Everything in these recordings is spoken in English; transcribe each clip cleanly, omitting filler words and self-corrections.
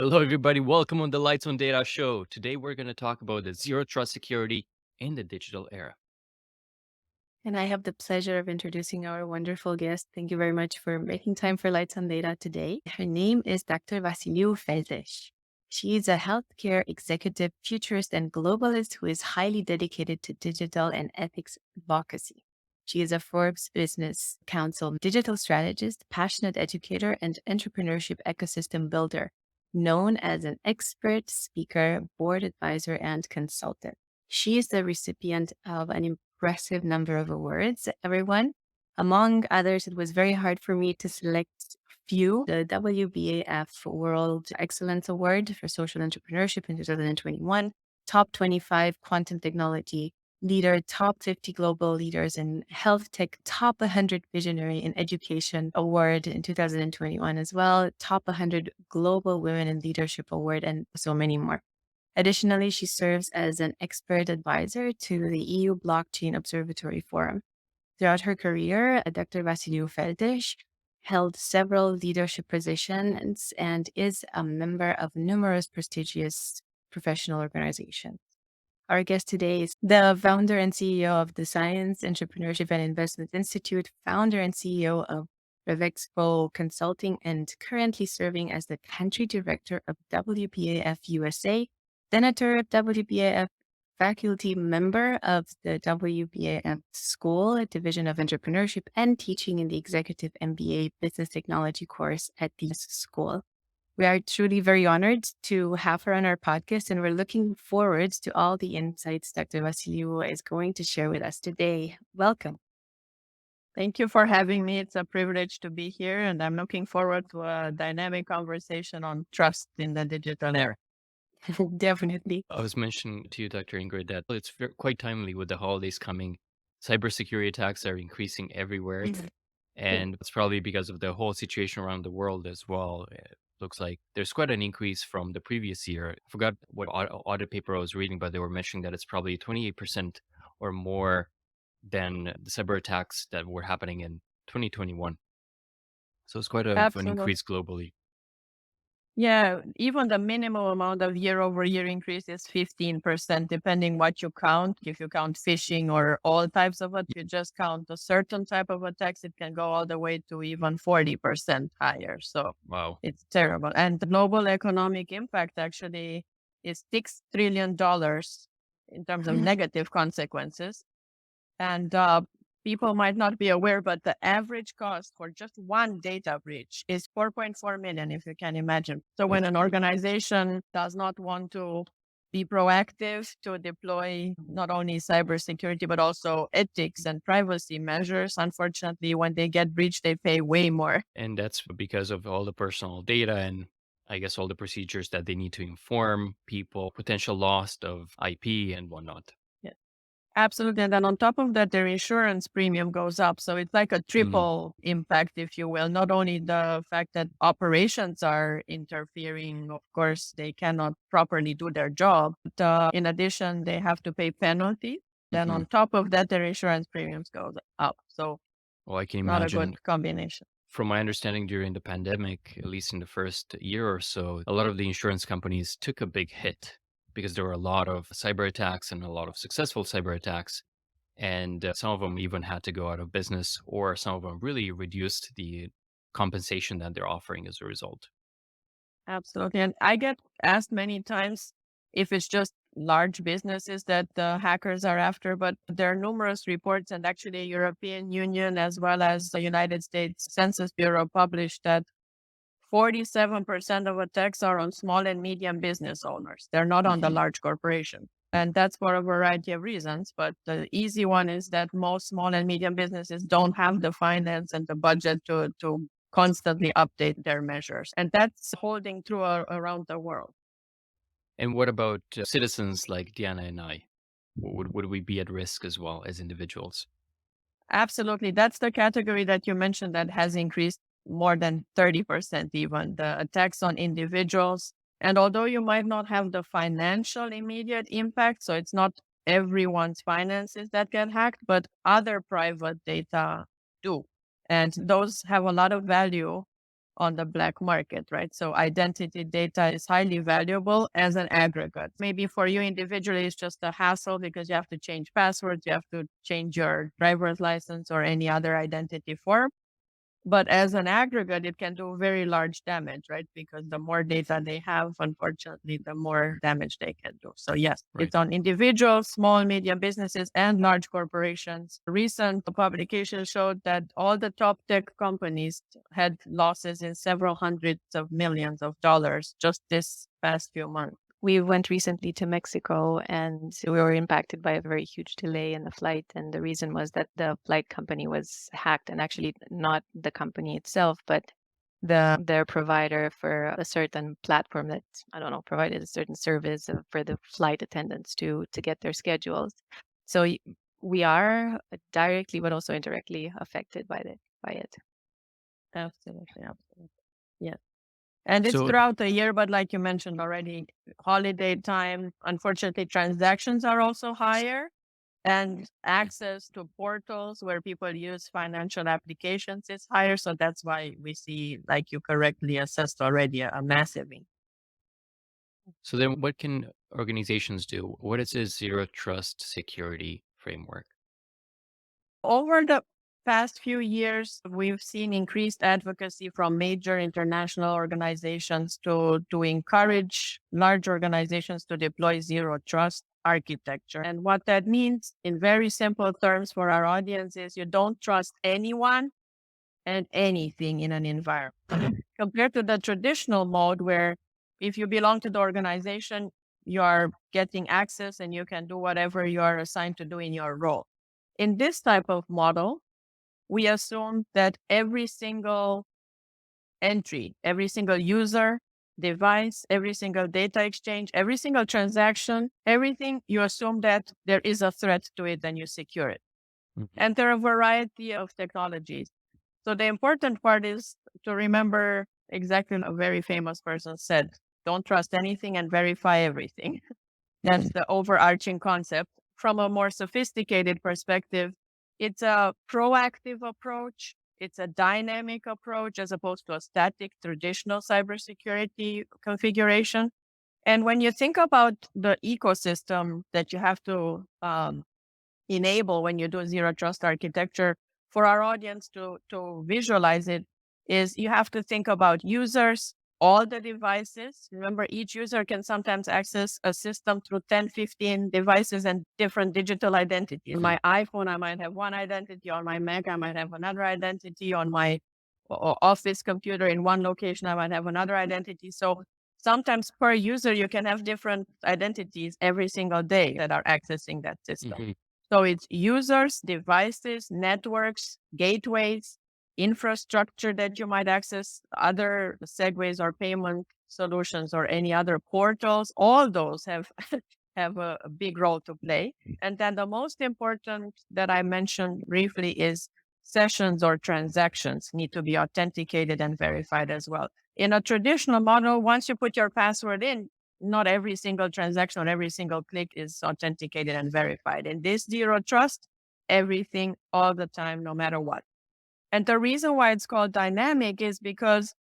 Hello, everybody. Welcome on the Lights on Data show. Today, we're going to talk about the zero trust security in the digital era. And I have the pleasure of introducing our wonderful guest. Thank you very much for making time for Lights on Data today. Her name is Dr. Vasiliu-Feltes. She is a healthcare executive, futurist, and globalist who is highly dedicated to digital and ethics advocacy. She is a Forbes Business Council digital strategist, passionate educator, and entrepreneurship ecosystem builder, known as an expert speaker, board advisor, and consultant. She is the recipient of an impressive number of awards, everyone. Among others, it was very hard for me to select few. The WBAF World Excellence Award for Social Entrepreneurship in 2021, Top 25 Quantum Technology Leader, Top 50 Global Leaders in Health Tech, Top 100 Visionary in Education Award in 2021 as well, Top 100 Global Women in Leadership Award, and so many more. Additionally, she serves as an expert advisor to the EU Blockchain Observatory Forum. Throughout her career, Dr. Vasiliu-Feltes held several leadership positions and is a member of numerous prestigious professional organizations. Our guest today is the founder and CEO of the Science, Entrepreneurship, and Investment Institute, founder and CEO of Revexpo Consulting, and currently serving as the country director of WBAF USA, senator of WBAF, faculty member of the WBAF School Division of Entrepreneurship, and teaching in the Executive MBA Business Technology course at the school. We are truly very honored to have her on our podcast, and we're looking forward to all the insights Dr. Vasiliu is going to share with us today. Welcome. Thank you for having me. It's a privilege to be here, and I'm looking forward to a dynamic conversation on trust in the digital era. Definitely. I was mentioning to you, Dr. Ingrid, that it's quite timely with the holidays coming. Cybersecurity attacks are increasing everywhere, Mhm. and it's probably because of the whole situation around the world as well. It looks like there's quite an increase from the previous year. I forgot what audit paper I was reading, but they were mentioning that it's probably 28% or more than the cyber attacks that were happening in 2021. So it's quite an Absolutely. increase globally. Yeah, even the minimum amount of year-over-year increase is 15%, depending what you count. If you count phishing or all types of it, you just count a certain type of attacks, it can go all the way to even 40% higher. So Wow. it's terrible. And the global economic impact actually is $6 trillion in terms of negative consequences. And people might not be aware, but the average cost for just one data breach is 4.4 million, if you can imagine. So when That's an huge. organization does not want to be proactive to deploy not only cybersecurity, but also ethics and privacy measures, unfortunately, when they get breached, they pay way more. And that's because of all the personal data and I guess all the procedures that they need to inform people, potential loss of IP and whatnot. Absolutely. And then on top of that, their insurance premium goes up. So it's like a Mhm. triple impact, if you will. Not only the fact that operations are interfering, of course, they cannot properly do their job. But in addition, they have to pay penalties. Then Mhm. on top of that, their insurance premiums goes up. So Well, I can not a imagine. good combination. From my understanding, during the pandemic, at least in the first year or so, a lot of the insurance companies took a big hit because there were a lot of cyber attacks and a lot of successful cyber attacks. And some of them even had to go out of business, or some of them really reduced the compensation that they're offering as a result. Absolutely. And I get asked many times if it's just large businesses that the hackers are after, but there are numerous reports, and actually European Union as well as the United States Census Bureau published that 47% of attacks are on small and medium business owners. They're not on the Mhm. large corporation. And that's for a variety of reasons. But the easy one is that most small and medium businesses don't have the finance and the budget to constantly update their measures. And that's holding true around the world. And what about citizens like Diana and I? Would we be at risk as well as individuals? Absolutely. That's the category that you mentioned that has increased more than 30%, even the attacks on individuals. And although you might not have the financial immediate impact, so it's not everyone's finances that get hacked, but other private data do. And those have a lot of value on the black market, right? So identity data is highly valuable as an aggregate. Maybe for you individually, it's just a hassle because you have to change passwords, you have to change your driver's license or any other identity form. But as an aggregate, it can do very large damage, right? Because the more data they have, unfortunately, the more damage they can do. So yes, Right. it's on individuals, small, medium businesses, and large corporations. Recent publications showed that all the top tech companies had losses in several hundreds of millions of dollars just this past few months. We went recently to Mexico and we were impacted by a very huge delay in the flight. And the reason was that the flight company was hacked, and actually not the company itself, but their provider for a certain platform that, I don't know, provided a certain service for the flight attendants to get their schedules. So we are directly but also indirectly affected by it. Absolutely, absolutely. Yes. And it's So throughout the year, but like you mentioned already, holiday time, unfortunately, transactions are also higher, and access to portals where people use financial applications is higher. So that's why we see, like you correctly assessed already, a massive increase. so then what can organizations do? What is a zero trust security framework? Over the past few years, we've seen increased advocacy from major international organizations to encourage large organizations to deploy zero trust architecture. And what that means in very simple terms for our audience is you don't trust anyone and anything in an environment. Compared to the traditional mode where if you belong to the organization, you are getting access and you can do whatever you are assigned to do in your role. In this type of model, we assume that every single entry, every single user, device, every single data exchange, every single transaction, everything, you assume that there is a threat to it and you secure it. Mhm. And there are a variety of technologies. So the important part is to remember exactly what a very famous person said: don't trust anything and verify everything. That's the overarching concept. From a more sophisticated perspective, it's a proactive approach. It's a dynamic approach as opposed to a static traditional cybersecurity configuration. And when you think about the ecosystem that you have to enable when you do zero trust architecture, for our audience to visualize it, is you have to think about users, all the devices. Remember, each user can sometimes access a system through 10, 15 devices and different digital identities. On my iPhone, I might have one identity. On my Mac, I might have another identity. On my office computer in one location, I might have another identity. So sometimes per user, you can have different identities every single day that are accessing that system. Mhm. So it's users, devices, networks, gateways, infrastructure that you might access, other segues or payment solutions or any other portals. All those have have a big role to play. And then the most important that I mentioned briefly is sessions or transactions need to be authenticated and verified as well. In a traditional model, once you put your password in, not every single transaction or every single click is authenticated and verified. In this zero trust, everything all the time, no matter what. And the reason why it's called dynamic is because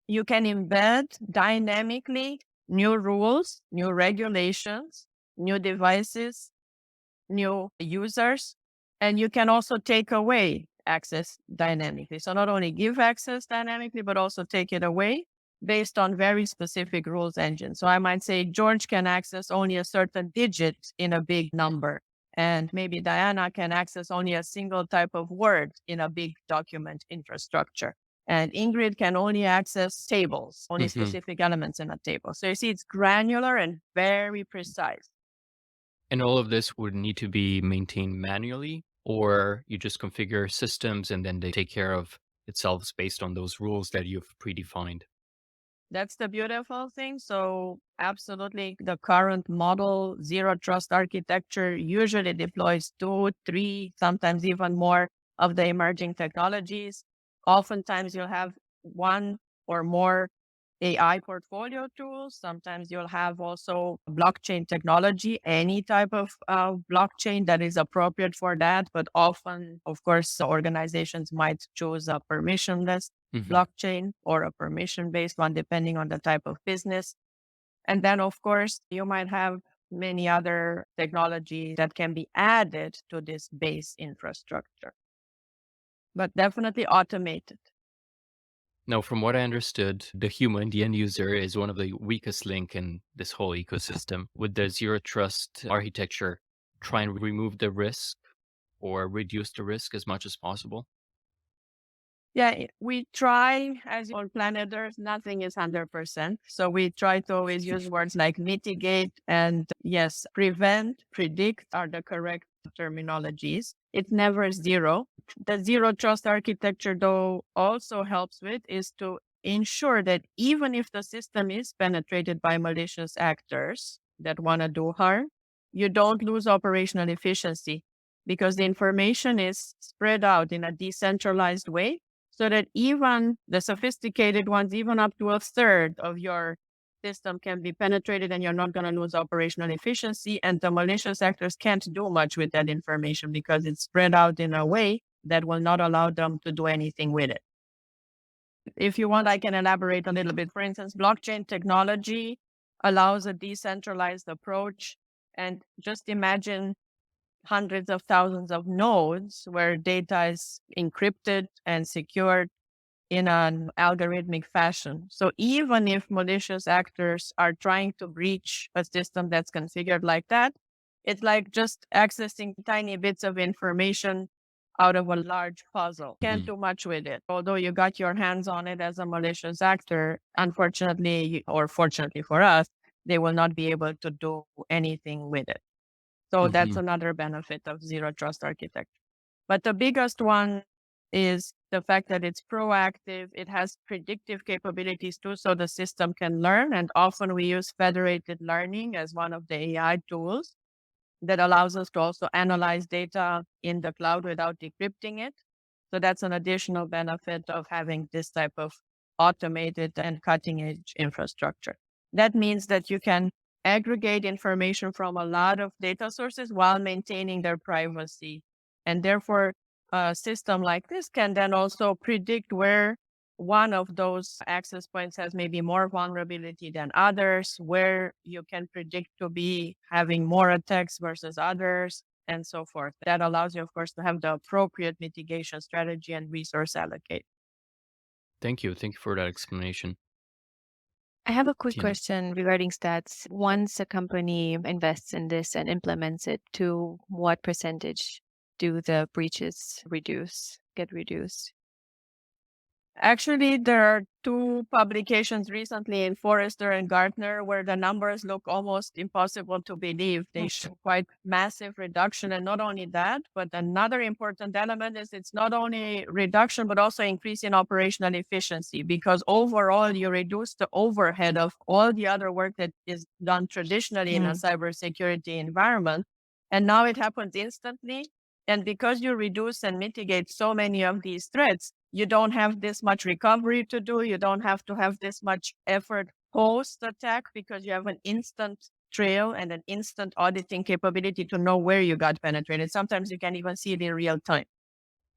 you can embed dynamically new rules, new regulations, new devices, new users, and you can also take away access dynamically. So not only give access dynamically, but also take it away based on very specific rules engine. So I might say George can access only a certain digit in a big number, and maybe Diana can access only a single type of word in a big document infrastructure. And Ingrid can only access tables, only Mhm. specific elements in a table. So you see, it's granular and very precise. And all of this would need to be maintained manually, or you just configure systems and then they take care of itself based on those rules that you've predefined. That's the beautiful thing. So absolutely, the current model zero trust architecture usually deploys 2, 3, sometimes even more of the emerging technologies. Oftentimes you'll have one or more AI portfolio tools. Sometimes you'll have also blockchain technology, any type of blockchain that is appropriate for that. But often, of course, organizations might choose a permissionless Hmm. blockchain or a permission-based one, depending on the type of business. And then, of course, you might have many other technologies that can be added to this base infrastructure, but definitely automated. Now, from what I understood, the human, the end user, is one of the weakest link in this whole ecosystem. With the zero trust architecture, try and remove the risk or reduce the risk as much as possible. Yeah, we try, as on planet Earth, nothing is 100%. So we try to always use words like mitigate and yes, prevent, predict are the correct terminologies. It's never zero. The zero trust architecture, though, also helps with is to ensure that even if the system is penetrated by malicious actors that want to do harm, you don't lose operational efficiency because the information is spread out in a decentralized way so that even the sophisticated ones, even up to a third of your system can be penetrated and you're not going to lose operational efficiency. And the malicious actors can't do much with that information because it's spread out in a way that will not allow them to do anything with it. If you want, I can elaborate a little bit. For instance, blockchain technology allows a decentralized approach. And just imagine hundreds of thousands of nodes where data is encrypted and secured in an algorithmic fashion. So even if malicious actors are trying to breach a system that's configured like that, it's like just accessing tiny bits of information out of a large puzzle. Can't Mhm. do much with it. Although you got your hands on it as a malicious actor, unfortunately, or fortunately for us, they will not be able to do anything with it. So that's Mhm. another benefit of zero trust architecture. But the biggest one is the fact that it's proactive. It has predictive capabilities too, so the system can learn. And often we use federated learning as one of the AI tools that allows us to also analyze data in the cloud without decrypting it. So that's an additional benefit of having this type of automated and cutting edge infrastructure. That means that you can aggregate information from a lot of data sources while maintaining their privacy. And therefore, a system like this can then also predict where one of those access points has maybe more vulnerability than others, where you can predict to be having more attacks versus others, and so forth. That allows you, of course, to have the appropriate mitigation strategy and resource allocate. Thank you. Thank you for that explanation, I have a quick Tina. question regarding stats. Once a company invests in this and implements it, to what percentage do the breaches get reduced? Actually, there are two publications recently in Forrester and Gartner where the numbers look almost impossible to believe. They show quite massive reduction. And not only that, but another important element is it's not only reduction, but also increase in operational efficiency because overall you reduce the overhead of all the other work that is done traditionally in a Mm. cybersecurity environment. And now it happens instantly. And because you reduce and mitigate so many of these threats, you don't have this much recovery to do. You don't have to have this much effort post attack because you have an instant trail and an instant auditing capability to know where you got penetrated. Sometimes you can even see it in real time.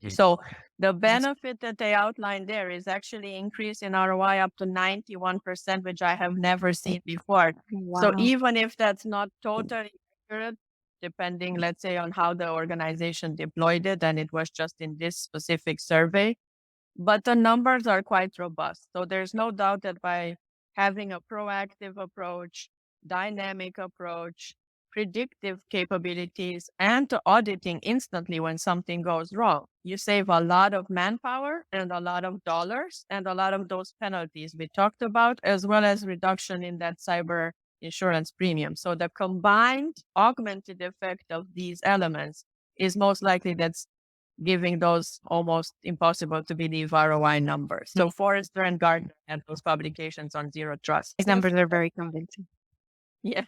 Mm. So the benefit that they outlined there is actually increase in ROI up to 91%, which I have never seen before. So Wow. even if that's not totally accurate, depending, let's say, on how the organization deployed it, and it was just in this specific survey, but the numbers are quite robust. So there's no doubt that by having a proactive approach, dynamic approach, predictive capabilities, and to auditing instantly when something goes wrong, you save a lot of manpower and a lot of dollars and a lot of those penalties we talked about, as well as reduction in that cyber insurance premium. So the combined augmented effect of these elements is most likely that's giving those almost impossible to believe ROI numbers. So Forrester and Gartner had those publications on zero trust. These numbers are very convincing. Yeah.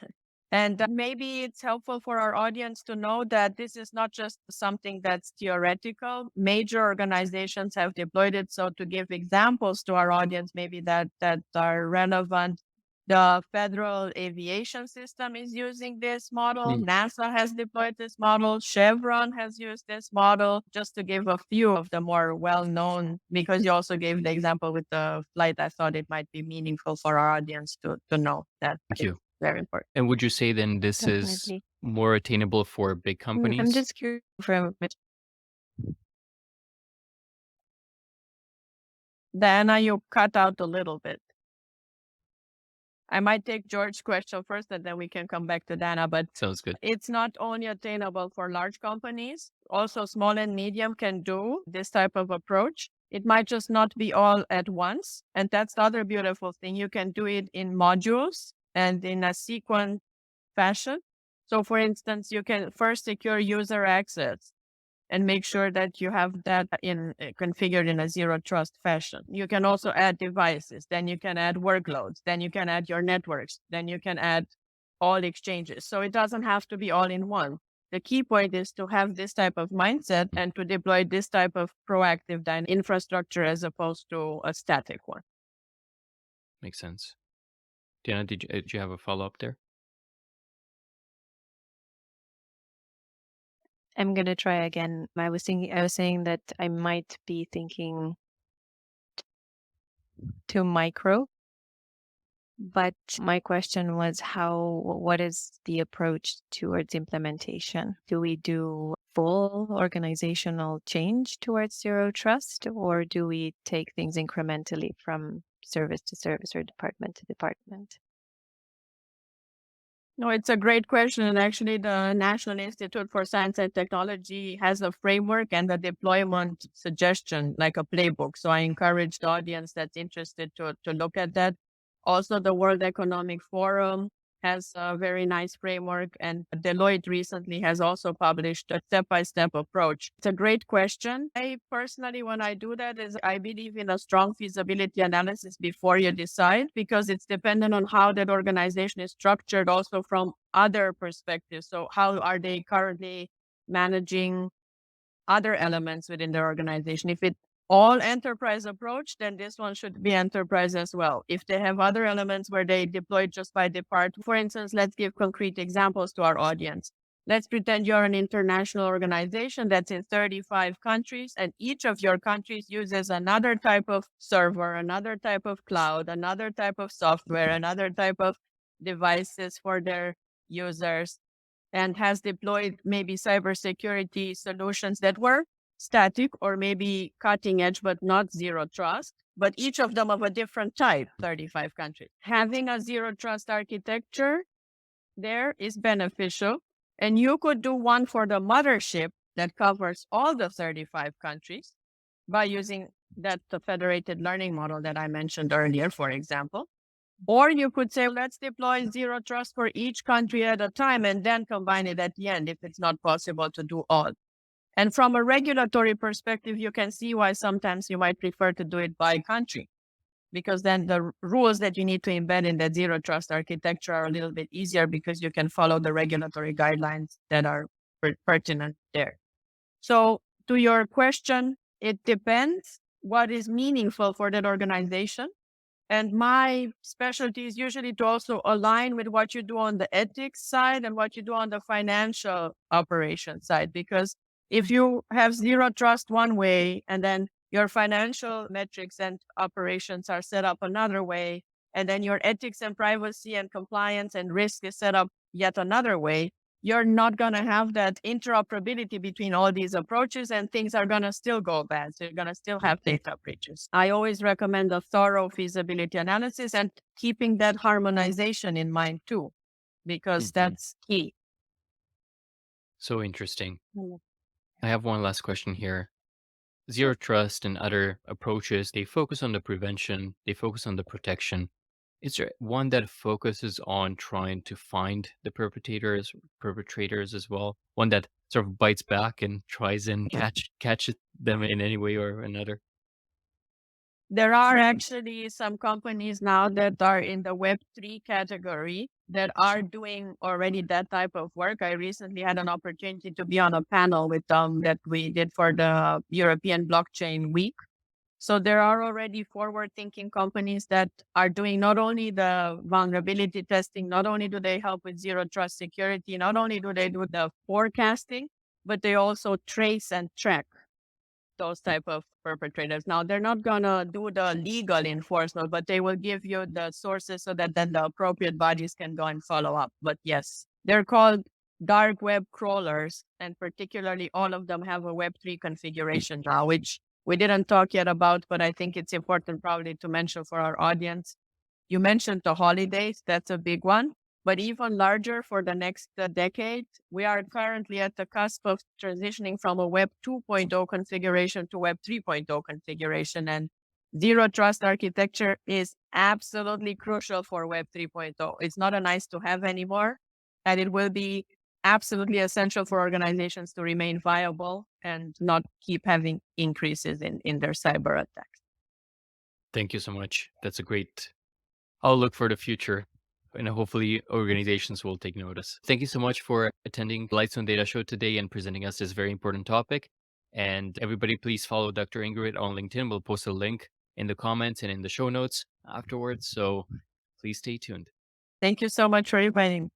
And maybe it's helpful for our audience to know that this is not just something that's theoretical. Major organizations have deployed it. So to give examples to our audience, maybe that are relevant, the Federal Aviation System is using this model. Mm. NASA has deployed this model. Chevron has used this model, just to give a few of the more well-known, because you also gave the example with the flight. I thought it might be meaningful for our audience to know that Thank it's you. very important. And would you say then this is Definitely. more attainable for big I'm companies? just curious from Diana, you cut out a little bit. I might take George's question first, and then we can come back to Dana. But Sounds good. it's not only attainable for large companies, also small and medium can do this type of approach. It might just not be all at once. And that's the other beautiful thing. You can do it in modules and in a sequence fashion. So for instance, you can first secure user access and make sure that you have that in configured in a zero trust fashion. You can also add devices, then you can add workloads, then you can add your networks, then you can add all exchanges. So it doesn't have to be all in one. The key point is to have this type of mindset and to deploy this type of proactive infrastructure as opposed to a static one. Makes sense. Diana, did you have a follow up there? I'm gonna try again. I was saying that I might be thinking too micro, but my question was what is the approach towards implementation? Do we do full organizational change towards zero trust, or do we take things incrementally from service to service or department to department? No, it's a great question. And actually, the National Institute for Science and Technology has a framework and a deployment suggestion, like a playbook. So I encourage the audience that's interested to look at that. Also, the World Economic Forum has a very nice framework, and Deloitte recently has also published a step-by-step approach. It's a great question. I personally, when I do that, is I believe in a strong feasibility analysis before you decide, because it's dependent on how that organization is structured also from other perspectives. So how are they currently managing other elements within their organization? If it all enterprise approach, then this one should be enterprise as well. If they have other elements where they deploy just by department, for instance, let's give concrete examples to our audience. Let's pretend you're an international organization that's in 35 countries, and each of your countries uses another type of server, another type of cloud, another type of software, another type of devices for their users, and has deployed maybe cybersecurity solutions that were static or maybe cutting edge, but not zero trust, but each of them of a different type, 35 countries. Having a zero trust architecture there is beneficial. And you could do one for the mothership that covers all the 35 countries by using that federated learning model that I mentioned earlier, for example. Or you could say, let's deploy zero trust for each country at a time and then combine it at the end if it's not possible to do all. And from a regulatory perspective, you can see why sometimes you might prefer to do it by country, because then the rules that you need to embed in that zero trust architecture are a little bit easier because you can follow the regulatory guidelines that are pertinent there. So to your question, it depends what is meaningful for that organization. And my specialty is usually to also align with what you do on the ethics side and what you do on the financial operation side. Because if you have zero trust one way and then your financial metrics and operations are set up another way, and then your ethics and privacy and compliance and risk is set up yet another way, you're not going to have that interoperability between all these approaches, and things are going to still go bad. So you're going to still have data breaches. I always recommend a thorough feasibility analysis and keeping that harmonization in mind too, because that's key. So interesting. I have one last question here. Zero trust and other approaches, they focus on the prevention, they focus on the protection. Is there one that focuses on trying to find the perpetrators as well? One that sort of bites back and tries and catch them in any way or another? There are actually some companies now that are in the Web3 category that are doing already that type of work. I recently had an opportunity to be on a panel with them that we did for the European Blockchain Week. So there are already forward-thinking companies that are doing not only the vulnerability testing, not only do they help with zero trust security, not only do they do the forecasting, but they also trace and track those type of perpetrators. Now they're not gonna do the legal enforcement, but they will give you the sources so that then the appropriate bodies can go and follow up. But yes, they're called dark web crawlers, and particularly all of them have a Web3 configuration now, which we didn't talk yet about, but I think it's important probably to mention for our audience. You mentioned the holidays, that's a big one. But even larger for the next decade, we are currently at the cusp of transitioning from a Web 2.0 configuration to Web 3.0 configuration. And zero trust architecture is absolutely crucial for Web 3.0. It's not a nice to have anymore, and it will be absolutely essential for organizations to remain viable and not keep having increases in their cyber attacks. Thank you so much. That's a great outlook for the future. And hopefully organizations will take notice. Thank you so much for attending Lights on Data show today and presenting us this very important topic. And everybody, please follow Dr. Ingrid on LinkedIn. We'll post a link in the comments and in the show notes afterwards. So please stay tuned. Thank you so much for inviting me.